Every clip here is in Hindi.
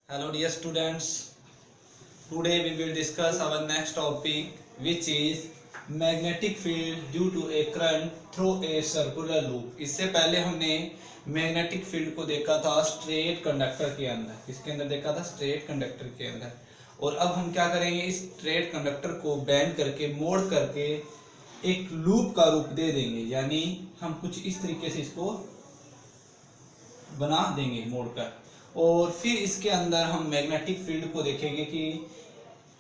Hello dear students, today we will discuss our next topic which is magnetic field due to a current through a circular loop। इससे पहले हमने मैग्नेटिक फील्ड को देखा था स्ट्रेट कंडक्टर के अंदर, किसके अंदर देखा था? स्ट्रेट कंडक्टर के अंदर। और अब हम क्या करेंगे, इस स्ट्रेट कंडक्टर को बेंड करके मोड़ करके एक लूप का रूप दे देंगे, यानी हम कुछ इस तरीके से इसको बना देंगे मोड़कर। और फिर इसके अंदर हम मैग्नेटिक फील्ड को देखेंगे कि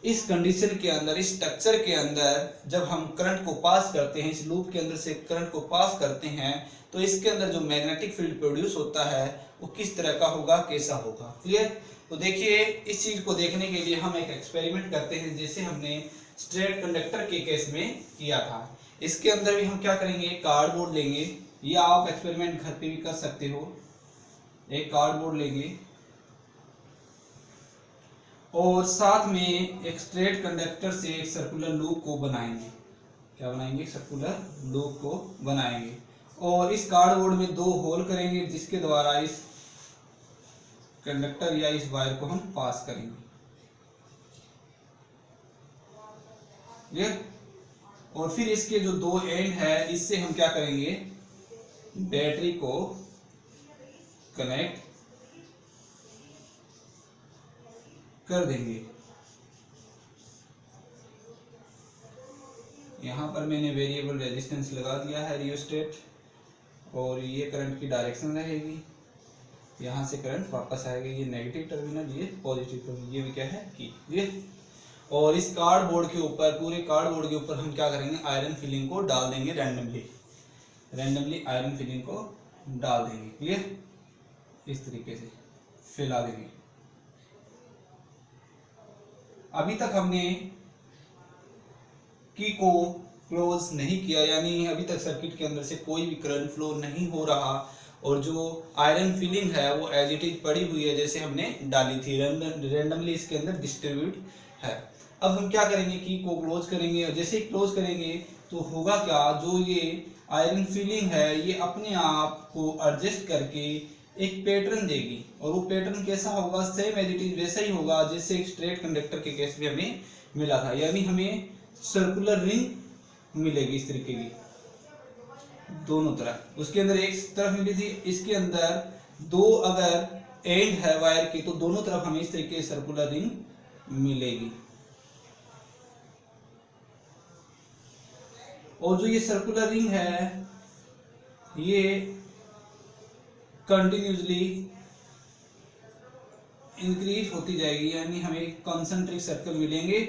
इस कंडीशन के अंदर, इस स्ट्रक्चर के अंदर जब हम करंट को पास करते हैं, इस लूप के अंदर से करंट को पास करते हैं, तो इसके अंदर जो मैग्नेटिक फील्ड प्रोड्यूस होता है वो किस तरह का होगा, कैसा होगा। क्लियर? तो देखिए, इस चीज को देखने के लिए हम एक एक्सपेरिमेंट करते हैं, जैसे हमने स्ट्रेट कंडक्टर के केस में किया था। इसके अंदर भी हम क्या करेंगे, कार्डबोर्ड लेंगे, या आप एक्सपेरिमेंट घर पे भी कर सकते हो। एक कार्डबोर्ड लेंगे और साथ में एक स्ट्रेट कंडक्टर से एक सर्कुलर लूप को बनाएंगे। क्या बनाएंगे? सर्कुलर लूप को बनाएंगे। और इस कार्डबोर्ड में 2 होल करेंगे जिसके द्वारा इस कंडक्टर या इस वायर को हम पास करेंगे। क्लियर? और फिर इसके जो 2 एंड है, इससे हम क्या करेंगे, बैटरी को कनेक्ट कर देंगे। यहाँ पर मैंने वेरिएबल रेजिस्टेंस लगा दिया है, रियोस्टेट, और ये करंट की डायरेक्शन रहेगी, यहाँ से करंट वापस आएगा, ये नेगेटिव टर्मिनल, ये पॉजिटिव टर्मिनल, ये भी क्या है की। ये और इस कार्डबोर्ड के ऊपर, पूरे कार्डबोर्ड के ऊपर हम क्या करेंगे, आयरन फिलिंग को डाल देंगे, रैंडमली आयरन फिलिंग को डाल देंगे। क्लियर? इस तरीके से फैला देंगे। अभी तक हमने की को क्लोज नहीं किया, यानी अभी तक सर्किट के अंदर से कोई भी करंट फ्लो नहीं हो रहा, और जो आयरन फिलिंग है वो एज इट इज पड़ी हुई है जैसे हमने डाली थी, रैंडमली इसके अंदर डिस्ट्रीब्यूट है। अब हम क्या करेंगे, की को क्लोज करेंगे, और जैसे ही क्लोज करेंगे तो होगा क्या, जो ये आयरन फिलिंग है ये अपने आप को एडजस्ट करके एक पैटर्न देगी, और वो पैटर्न कैसा होगा, सेम एज इट इज वैसा ही होगा जैसे एक स्ट्रेट कंडक्टर के केस में हमें मिला था, यानी हमें सर्कुलर रिंग मिलेगी इस तरीके की दोनों तरफ। उसके अंदर एक तरफ मिली थी, इसके अंदर 2 अगर एंड है वायर की तो दोनों तरफ हमें इस तरीके से सर्कुलर रिंग मिलेगी। और जो ये सर्कुलर रिंग है ये कंटिन्यूसली इंक्रीज होती जाएगी, यानी हमें कंसंट्रिक सर्कल मिलेंगे,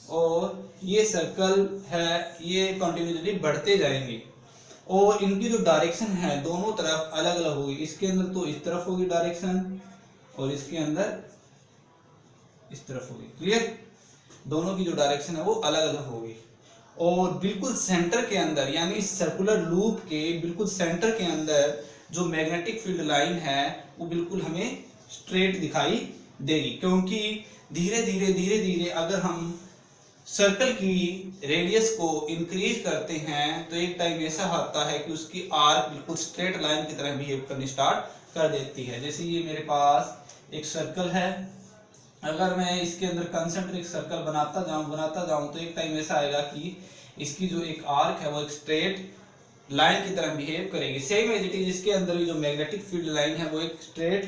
और ये सर्कल है ये कंटिन्यूसली बढ़ते जाएंगे, और इनकी जो डायरेक्शन है दोनों तरफ अलग अलग होगी। इसके अंदर तो इस तरफ होगी डायरेक्शन, और इसके अंदर इस तरफ होगी। क्लियर? दोनों की जो डायरेक्शन है वो अलग अलग होगी। और बिल्कुल सेंटर के अंदर, यानी सर्कुलर लूप के बिल्कुल सेंटर के अंदर जो मैग्नेटिक फील्ड लाइन है वो बिल्कुल हमें स्ट्रेट दिखाई देगी, क्योंकि धीरे धीरे अगर हम सर्कल की रेडियस को इंक्रीज करते हैं तो एक टाइम ऐसा आता है कि उसकी आर्क बिल्कुल स्ट्रेट लाइन की तरह बिहेव करनी स्टार्ट कर देती है। जैसे ये मेरे पास एक सर्कल है, अगर मैं इसके अंदर कंसंट्रिक सर्कल बनाता जाऊं तो एक टाइम ऐसा आएगा कि इसकी जो एक आर्क है वो एक स्ट्रेट लाइन की तरह बिहेव करेगी। सेम एज इट इज इसके अंदर भी जो मैग्नेटिक फील्ड लाइन है वो एक स्ट्रेट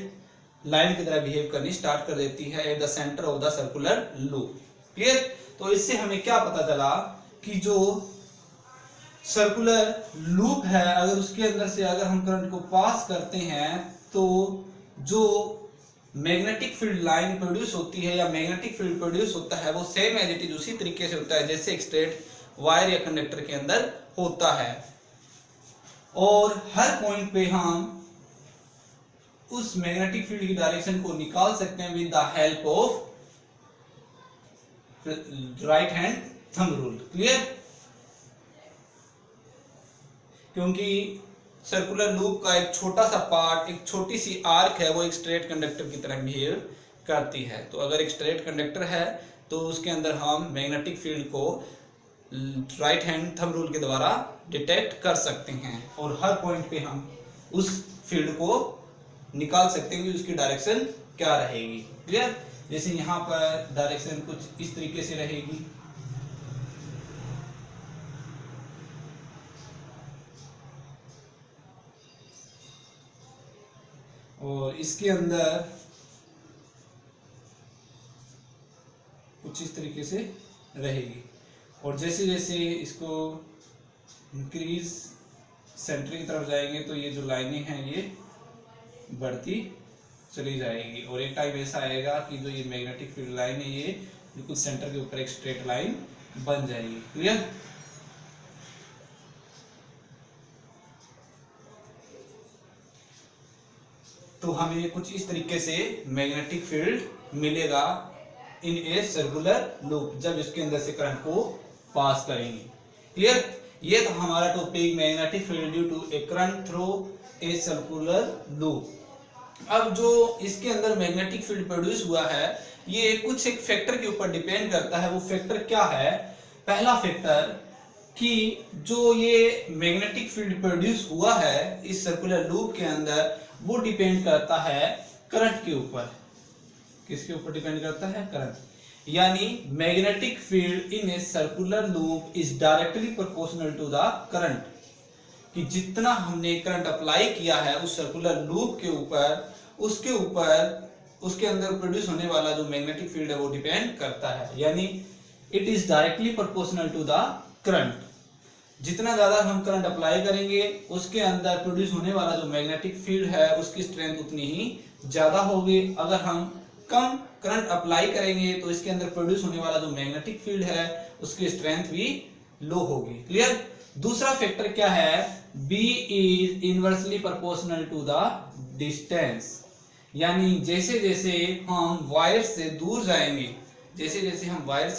लाइन की तरह बिहेव करनी स्टार्ट कर देती है at the centre of the circular loop. Clear? तो इससे हमें क्या पता चला कि जो सर्कुलर लूप है अगर उसके अंदर से अगर हम करंट को पास करते हैं तो जो मैग्नेटिक फील्ड लाइन प्रोड्यूस होती है या मैग्नेटिक फील्ड प्रोड्यूस होता है वो सेम एज इट इज उसी तरीके से होता है जैसे एक स्ट्रेट वायर या कंडक्टर के अंदर होता है। और हर पॉइंट पे हम उस मैग्नेटिक फील्ड की डायरेक्शन को निकाल सकते हैं with the help of right hand thumb rule. Clear? क्योंकि सर्कुलर लूप का एक छोटा सा पार्ट, एक छोटी सी आर्क है वो एक स्ट्रेट कंडक्टर की तरह बिहेव करती है। तो अगर एक स्ट्रेट कंडक्टर है तो उसके अंदर हम मैग्नेटिक फील्ड को राइट हैंड थंब रूल के द्वारा डिटेक्ट कर सकते हैं और हर पॉइंट पे हम उस फील्ड को निकाल सकते हैं कि उसकी डायरेक्शन क्या रहेगी। क्लियर? जैसे यहाँ पर डायरेक्शन कुछ इस तरीके से रहेगी, और इसके अंदर कुछ इस तरीके से रहेगी, और जैसे जैसे इसको इंक्रीज सेंटर की तरफ जाएंगे तो ये जो लाइनें हैं ये बढ़ती चली जाएगी, और एक टाइम ऐसा आएगा कि जो ये मैग्नेटिक फील्ड लाइन है ये बिल्कुल सेंटर के ऊपर एक स्ट्रेट लाइन बन जाएगी। क्लियर? तो हमें कुछ इस तरीके से मैग्नेटिक फील्ड मिलेगा इन ए सर्कुलर लूप जब इसके अंदर से करंट को पास करेंगे। क्लियर? ये तो हमारा topic magnetic field due to a current through a circular loop. अब जो इसके अंदर मैग्नेटिक फील्ड प्रोड्यूस हुआ है ये कुछ एक फैक्टर के ऊपर डिपेंड करता है। वो फैक्टर क्या है? पहला फैक्टर कि जो ये मैग्नेटिक फील्ड प्रोड्यूस हुआ है इस सर्कुलर लूप के अंदर वो डिपेंड करता है करंट के ऊपर। किसके ऊपर डिपेंड करता है? करंट। यानी magnetic field in a circular loop is directly proportional to the current, कि जितना हमने करंट अप्लाई किया है उस सर्कुलर लूप के ऊपर उसके ऊपर उसके अंदर प्रोड्यूस होने वाला जो मैग्नेटिक फील्ड है वो डिपेंड करता है। यानी it is directly proportional to the current. जितना ज्यादा हम करंट अप्लाई करेंगे उसके अंदर प्रोड्यूस होने वाला जो मैग्नेटिक फील्ड है उसकी स्ट्रेंथ उतनी ही ज्यादा होगी। अगर हम कम करंट अप्लाई करेंगे तो इसके अंदर प्रोड्यूस होने वाला जो मैग्नेटिक फील्ड है उसकी स्ट्रेंथ भी लो होगी। क्लियर? दूसरा फैक्टर क्या है? B is inversely proportional to the distance. यानी जैसे जैसे हम वायर से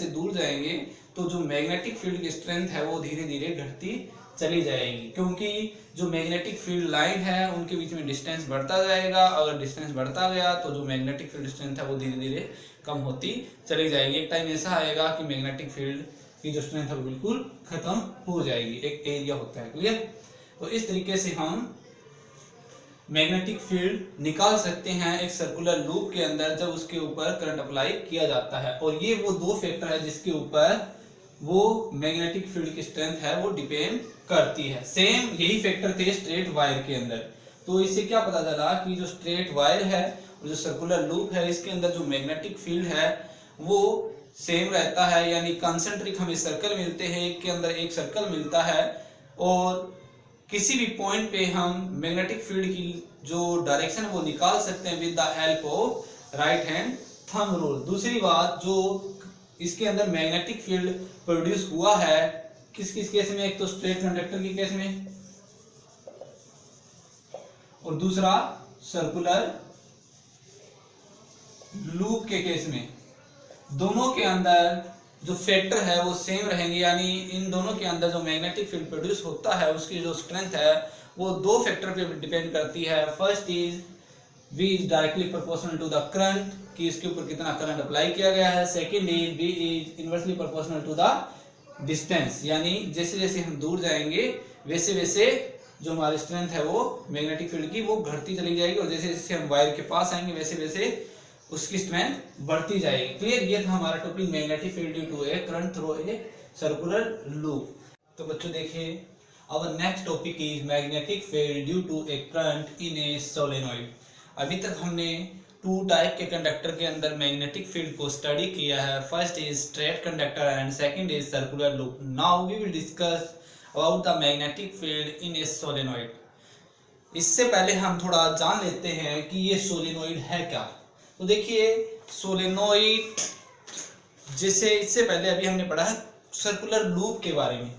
दूर जाएंगे तो जो मैग्नेटिक फील्ड की स्ट्रेंथ है वो धीरे धीरे घटती चली जाएगी, क्योंकि जो मैग्नेटिक फील्ड लाइन है उनके बीच में डिस्टेंस बढ़ता जाएगा। अगर डिस्टेंस बढ़ता गया तो जो मैग्नेटिक फील्ड स्ट्रेंथ है वो धीरे धीरे कम होती चली जाएगी। एक टाइम ऐसा आएगा कि मैग्नेटिक फील्ड की जो स्ट्रेंथ है वो बिल्कुल खत्म हो जाएगी, एक एरिया होता है। क्लियर? तो इस तरीके से हम मैग्नेटिक फील्ड निकाल सकते हैं एक सर्कुलर लूप के अंदर जब उसके ऊपर करंट अप्लाई किया जाता है। और ये वो दो फैक्टर है जिसके ऊपर वो मैग्नेटिक फील्ड की स्ट्रेंथ है वो डिपेंड करती है। सेम यही फैक्टर थे स्ट्रेट वायर के अंदर। तो इससे क्या पता चला कि जो स्ट्रेट वायर है और जो सर्कुलर लूप है इसके अंदर जो मैग्नेटिक फील्ड है वो सेम रहता है। यानी कंसेंट्रिक हमें सर्कल मिलते हैं, एक के अंदर एक सर्कल मिलता है, और किसी भी पॉइंट पे हम मैग्नेटिक फील्ड की जो डायरेक्शन वो निकाल सकते हैं with the help of right hand thumb rule. दूसरी बात, जो इसके अंदर मैग्नेटिक फील्ड प्रोड्यूस हुआ है किस किस केस में? एक तो स्ट्रेट कंडक्टर के केस में और दूसरा सर्कुलर लूप के केस में। दोनों के अंदर जो फैक्टर है वो सेम रहेंगे। यानी इन दोनों के अंदर जो मैग्नेटिक फील्ड प्रोड्यूस होता है उसकी जो स्ट्रेंथ है वो दो फैक्टर पे डिपेंड करती है। First is V is directly proportional to the current, कि इसके ऊपर कितना करंट अप्लाई किया गया है। Second is V is inversely proportional to the distance, यानी जैसे जैसे हम दूर जाएंगे वैसे वैसे जो हमारी स्ट्रेंथ है वो मैग्नेटिक फील्ड की वो घटती चली जाएगी, और जैसे जैसे हम वायर के पास आएंगे वैसे वैसे उसकी स्ट्रेंथ बढ़ती जाएगी। क्लियर? ये था हमारा topic magnetic field due to a current through a circular loop. तो बच्चों देखिए, our next topic is magnetic field due to a current in a solenoid. अभी तक हमने टू टाइप के कंडक्टर के अंदर मैग्नेटिक फील्ड को स्टडी किया है। First is straight conductor and second is circular loop. Now we will discuss about the magnetic field in a solenoid. इससे पहले हम थोड़ा जान लेते हैं कि ये सोलेनॉइड है क्या। तो देखिए, सोलेनॉइड जैसे इससे पहले अभी हमने पढ़ा है सर्कुलर लूप के बारे में।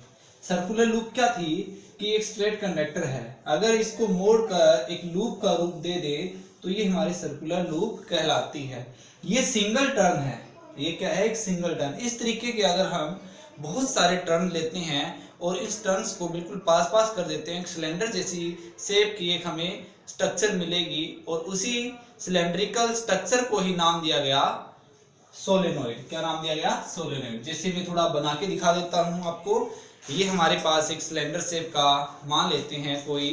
सर्कुलर लूप क्या थी कि एक स्ट्रेट कंडक्टर है, अगर इसको मोड़कर एक लूप का रूप दे दे तो ये हमारी सर्कुलर लूप कहलाती है। ये सिंगल टर्न है, ये क्या है? एक सिंगल टर्न। इस तरीके के अगर हम बहुत सारे टर्न लेते हैं और इस टर्न्स को बिल्कुल पास पास कर देते हैं, सिलेंडर जैसी शेप की एक हमें स्ट्रक्चर मिलेगी, और उसी सिलेंड्रिकल स्ट्रक्चर को ही नाम दिया गया सोलेनोइड। क्या नाम दिया गया? सोलेनोइड। जैसे मैं थोड़ा बना के दिखा देता हूं आपको। ये हमारे पास एक सिलेंडर शेप का मान लेते हैं कोई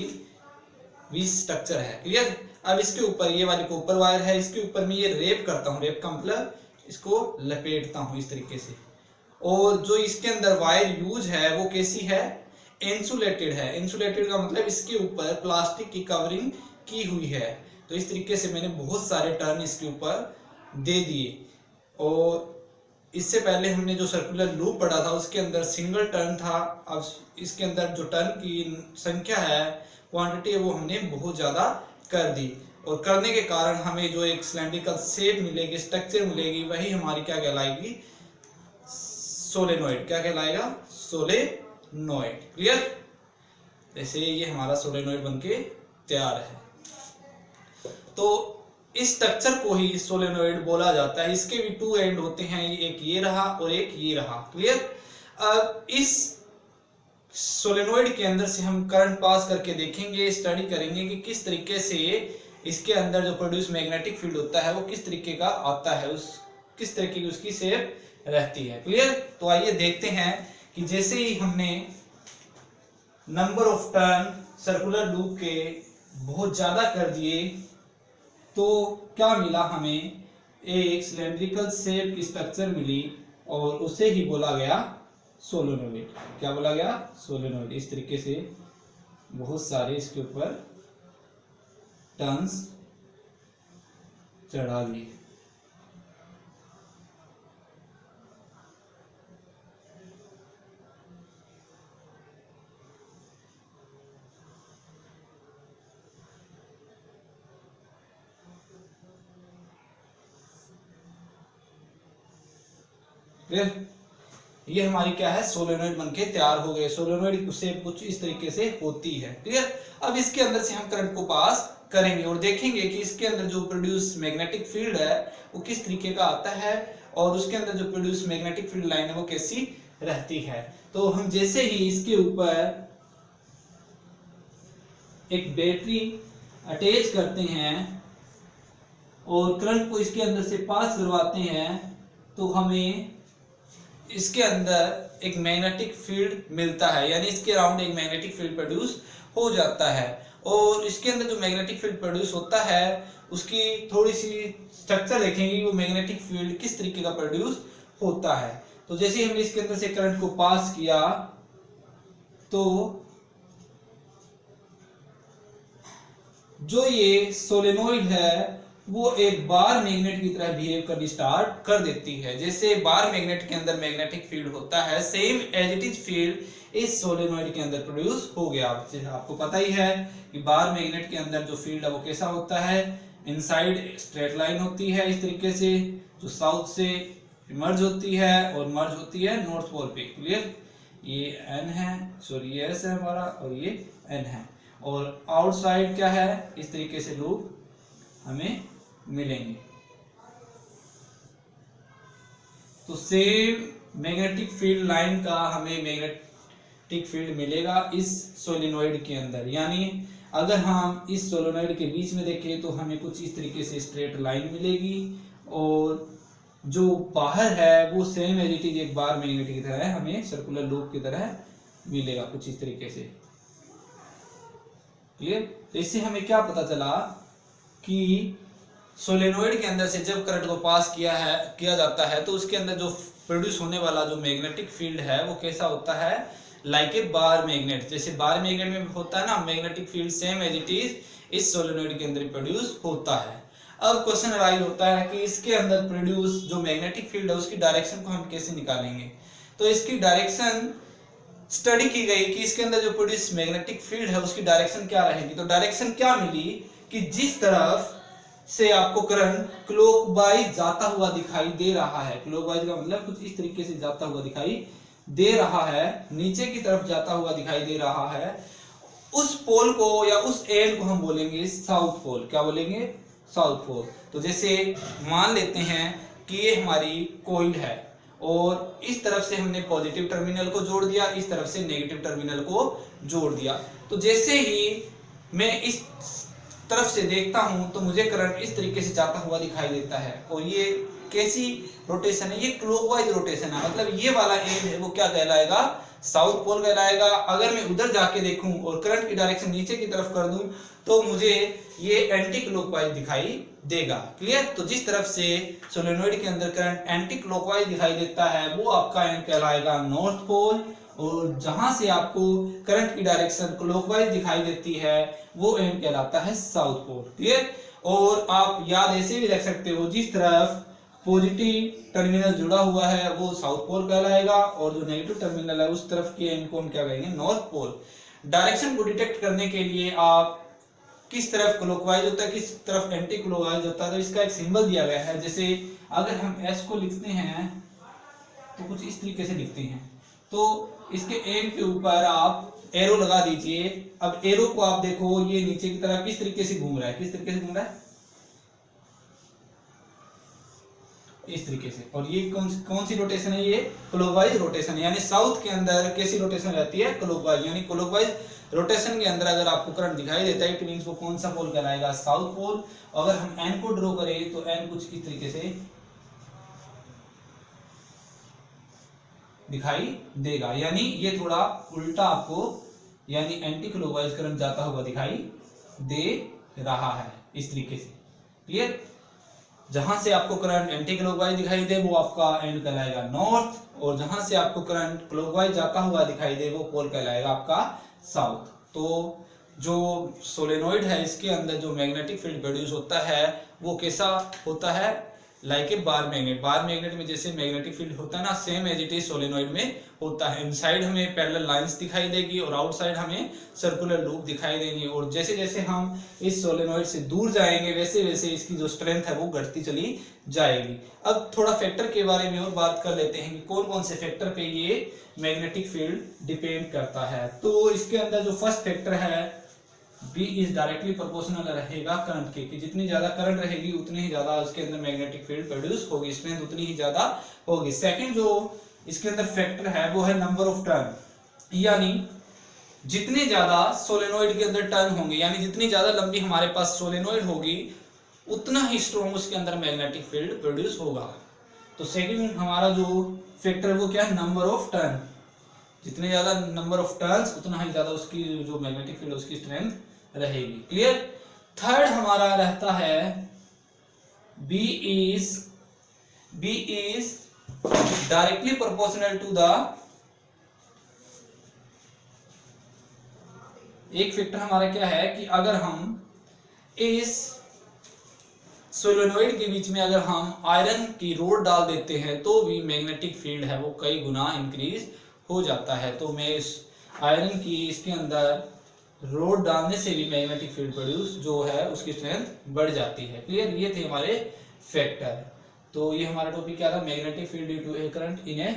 भी स्ट्रक्चर है, क्लियर। अब इसके ऊपर ये वाली कॉपर वायर है, इसके ऊपर मैं ये रेप करता हूँ, रेप का मतलब इसको लपेटता हूँ इस तरीके से। और जो इसके अंदर वायर यूज है वो कैसी है? इंसुलेटेड है। इंसुलेटेड का मतलब इसके ऊपर प्लास्टिक की कवरिंग की हुई है। तो इस तरीके से मैंने बहुत सारे टर्न इसके ऊपर दे दिए। और इससे पहले हमने जो सर्कुलर लूप पढ़ा था उसके अंदर सिंगल टर्न था। अब इसके अंदर जो टर्न की संख्या है, क्वांटिटी है, वो हमने बहुत ज्यादा कर दी। और करने के कारण हमें जो एक सिलेंड्रिकल शेप मिलेगी, स्ट्रक्चर मिलेगी, वही हमारी क्या कहलाएगी? सोलेनोइड। क्या कहलाएगा? सोलेनोइड। क्लियर। जैसे ये हमारा सोलेनोइड बनके तैयार है। तो इस स्ट्रक्चर को ही सोलेनोइड बोला जाता है। इसके भी 2 एंड होते हैं, एक ये रहा और एक ये रहा, क्लियर। अब इस सोलेनोइड के अंदर से हम करंट पास करके देखेंगे, स्टडी करेंगे कि किस तरीके से इसके अंदर जो प्रोड्यूस मैग्नेटिक फील्ड होता है वो किस तरीके का आता है, किस तरीके की उसकी शेप रहती है, क्लियर। तो आइए देखते हैं कि जैसे ही हमने number of turn circular loop के बहुत ज्यादा कर दिए तो क्या मिला? हमें एक सिलेंड्रिकल शेप की स्ट्रक्चर मिली और उसे ही बोला गया सोलेनोइड। क्या बोला गया? सोलेनोइड। इस तरीके से बहुत सारे इसके ऊपर टर्न्स चढ़ा दिए। ये हमारी क्या है? सोलेनोइड बनके तैयार हो गए। सोलेनोइड की शेप कुछ इस तरीके से होती है, क्लियर। अब इसके अंदर से हम करंट को पास करेंगे और देखेंगे कि इसके अंदर जो प्रोड्यूस मैग्नेटिक फील्ड है वो किस तरीके का आता है और उसके अंदर जो प्रोड्यूस मैग्नेटिक फील्ड लाइन है वो कैसी रहती है। तो हम जैसे ही इसके ऊपर एक बैटरी अटैच करते हैं और करंट को इसके अंदर से पास करवाते हैं तो हमें इसके अंदर एक मैग्नेटिक फील्ड मिलता है, यानी इसके अराउंड एक मैग्नेटिक फील्ड प्रोड्यूस हो जाता है। और इसके अंदर जो मैग्नेटिक फील्ड प्रोड्यूस होता है उसकी थोड़ी सी स्ट्रक्चर देखेंगे कि वो मैग्नेटिक फील्ड किस तरीके का प्रोड्यूस होता है। तो जैसे हमने इसके अंदर से करंट को पास किया तो जो ये सोलेनोइड है वो एक बार मैग्नेट की तरह बिहेव करनी स्टार्ट कर देती है। जैसे बार मैग्नेट के अंदर मैग्नेटिक फील्ड होता है, same as it is field इस सोलेनोइड के अंदर प्रोड्यूस हो गया। आपको पता ही है कि बार मैग्नेट के अंदर जो फील्ड है वो कैसा होता है? इनसाइड स्ट्रेट लाइन होती है इस तरीके से, जो साउथ से इमर्ज होती है और मर्ज होती है नॉर्थ पोल पे, क्लियर। ये एन है, सॉरी ये एस है हमारा और ये एन है। और आउटसाइड क्या है? इस तरीके से लूप हमें मिलेंगे। तो सेम मैग्नेटिक फील्ड लाइन का हमें मैग्नेटिक फील्ड मिलेगा इस सोलेनोइड के अंदर। यानी अगर हम इस सोलेनोइड के बीच में देखें तो हमें कुछ इस तरीके से स्ट्रेट लाइन मिलेगी और जो बाहर है वो सेम एज इट इज एक बार मैग्नेट की तरह है, हमें सर्कुलर लूप की तरह मिलेगा कुछ इस तरीके से, क्लियर। तो इससे हमें क्या पता चला कि सोलेनोइड के अंदर से जब करंट को पास किया जाता है तो उसके अंदर जो प्रोड्यूस होने वाला जो मैग्नेटिक फील्ड है वो कैसा होता है? Like a bar magnet. जैसे बार मैग्नेट में होता है ना magnetic field, same as it is इस सोलेनोइड के अंदर प्रोड्यूस होता है। अब क्वेश्चन अराइज होता है कि इसके अंदर प्रोड्यूस जो मैग्नेटिक फील्ड है उसकी डायरेक्शन को हम कैसे निकालेंगे। तो इसकी डायरेक्शन स्टडी की गई कि इसके अंदर जो प्रोड्यूस मैग्नेटिक फील्ड है उसकी डायरेक्शन क्या रहेगी। तो डायरेक्शन क्या मिली कि जिस तरफ से आपको करंट क्लॉकवाइज जाता हुआ दिखाई दे रहा है, क्लॉकवाइज का मतलब कुछ इस तरीके से जाता हुआ दिखाई दे रहा है, नीचे की तरफ जाता हुआ दिखाई दे रहा है, उस पोल को या उस एंड को हम बोलेंगे साउथ पोल। क्या बोलेंगे? South pole. तो जैसे मान लेते हैं कि ये हमारी कॉइल है और इस तरफ से हमने पॉजिटिव टर्मिनल को जोड़ दिया, इस तरफ से नेगेटिव टर्मिनल को जोड़ दिया। तो जैसे ही मैं इस तरफ से देखता हूं तो मुझे करंट इस तरीके से जाता हुआ दिखाई देता है और ये कैसी रोटेशन है, ये क्लॉकवाइज रोटेशन है, मतलब ये वाला एंड है वो क्या कहलाएगा, साउथ पोल कहलाएगा। अगर मैं उधर जाके देखूं और करंट की डायरेक्शन नीचे की तरफ कर दूं तो मुझे ये एंटी क्लॉकवाइज दिखाई देगा। क्लियर। तो जिस तरफ से सोलेनोइड के अंदर करंट एंटी क्लॉकवाइज दिखाई देता है वो आपका एंड कहलाएगा नॉर्थ पोल, और जहां से आपको करंट की डायरेक्शन क्लॉकवाइज दिखाई देती है वो एंड कहलाता है साउथ पोल। क्लियर। और आप याद ऐसे भी रख सकते हो, जिस तरफ पॉजिटिव टर्मिनल जुड़ा हुआ है वो साउथ पोल कहलाएगा, और जो नेगेटिव टर्मिनल है उस तरफ के एंड को हम क्या कहेंगे, नॉर्थ पोल। डायरेक्शन को डिटेक्ट करने के लिए आप किस तरफ क्लॉकवाइज होता है, किस तरफ एंटी क्लॉकवाइज होता है, तो इसका एक सिंबल दिया गया है। जैसे अगर हम एस को लिखते हैं तो कुछ इस तरीके से लिखते हैं, तो इसके एंड के ऊपर आप एरो लगा दीजिए। अब एरो को आप देखो, ये नीचे की तरफ किस तरीके से घूम रहा है, किस तरीके से घूम रहा है, इस तरीके से। और ये कौन सी रोटेशन है, ये क्लॉकवाइज रोटेशन है। यानी साउथ के अंदर कैसी रोटेशन रहती है, क्लॉकवाइज। यानी क्लॉकवाइज रोटेशन के अंदर अगर आपको करंट दिखाई देता है, इट मींस वो कौन सा पोल कहलाएगा, साउथ पोल। अगर हम एन को ड्रॉ करें तो एन कुछ इस तरीके से दिखाई देगा, यानी ये थोड़ा उल्टा आपको, यानी एंटी क्लॉकवाइज करंट जाता हुआ दिखाई दे रहा है इस तरीके से। क्लियर। जहां से आपको करंट एंटी क्लॉकवाइज दिखाई दे वो आपका एंड कहलाएगा नॉर्थ, और जहां से आपको करंट क्लॉकवाइज जाता हुआ दिखाई दे वो पोल कहलाएगा आपका साउथ। तो जो सोलेनोइड है इसके अंदर जो मैग्नेटिक फील्ड प्रोड्यूस होता है वो कैसा होता है, like a bar magnet. Bar magnet में जैसे मैग्नेटिक फील्ड होता है ना, same as it is solenoid में होता है। इनसाइड हमें पैरेलल लाइंस दिखाई देगी और आउटसाइड हमें सर्कुलर लूप दिखाई देंगी, और जैसे जैसे हम इस सोलेनोइड से दूर जाएंगे वैसे वैसे इसकी जो स्ट्रेंथ है वो घटती चली जाएगी। अब थोड़ा फैक्टर के बारे में और बात कर लेते हैं कि कौन कौन से फैक्टर पे ये मैग्नेटिक फील्ड डिपेंड करता है। तो इसके अंदर जो फर्स्ट फैक्टर है B इज डायरेक्टली प्रोपोर्शनल रहेगा करंट के, कि जितनी ज्यादा करंट रहेगी उतनी ही ज्यादा उसके अंदर मैग्नेटिक फील्ड प्रोड्यूस होगी, स्ट्रेंथ उतनी ही ज्यादा होगी। सेकंड जो इसके अंदर फैक्टर है वो है नंबर ऑफ टर्न, यानी जितने ज्यादा सोलेनोइड के अंदर टर्न होंगे, यानी जितनी ज्यादा लंबी हमारे पास सोलेनोइड होगी उतना ही स्ट्रॉन्ग उसके अंदर मैग्नेटिक फील्ड प्रोड्यूस होगा। तो सेकंड हमारा जो फैक्टर है वो क्या है, नंबर ऑफ टर्न। जितने ज्यादा नंबर ऑफ टर्न्स उतना ही ज्यादा उसकी जो मैग्नेटिक फील्ड उसकी स्ट्रेंथ रहेगी। क्लियर। थर्ड हमारा रहता है B is directly proportional to the, एक फैक्टर हमारा क्या है कि अगर हम इस सोलेनोइड के बीच में अगर हम आयरन की रोड डाल देते हैं तो भी मैग्नेटिक फील्ड है वो कई गुना इंक्रीज हो जाता है। तो मैं इस आयरन की इसके अंदर रोड डालने से भी मैग्नेटिक फील्ड प्रोड्यूस जो है उसकी स्ट्रेंथ बढ़ जाती है। क्लियर। ये थे हमारे फैक्टर। तो ये हमारा टॉपिक क्या था, magnetic field due to a current in a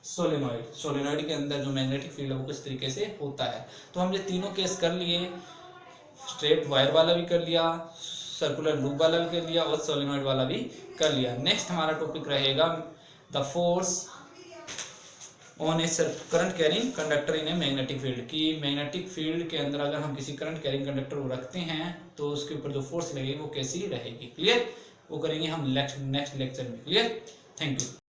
solenoid. Solenoid के अंदर जो मैग्नेटिक फील्ड है वो किस तरीके से होता है। तो हमने तीनों केस कर लिए, स्ट्रेट वायर वाला भी कर लिया, सर्कुलर लूप वाला भी कर लिया और सोलेनोइड वाला भी कर लिया। नेक्स्ट हमारा टॉपिक रहेगा the force on A current carrying conductor in a magnetic field, की मैग्नेटिक फील्ड के अंदर अगर हम किसी करंट कैरिंग कंडक्टर को रखते हैं तो उसके ऊपर जो फोर्स लगेगी वो कैसी रहेगी। क्लियर। वो करेंगे हम नेक्स्ट लेक्चर में। क्लियर। Thank you.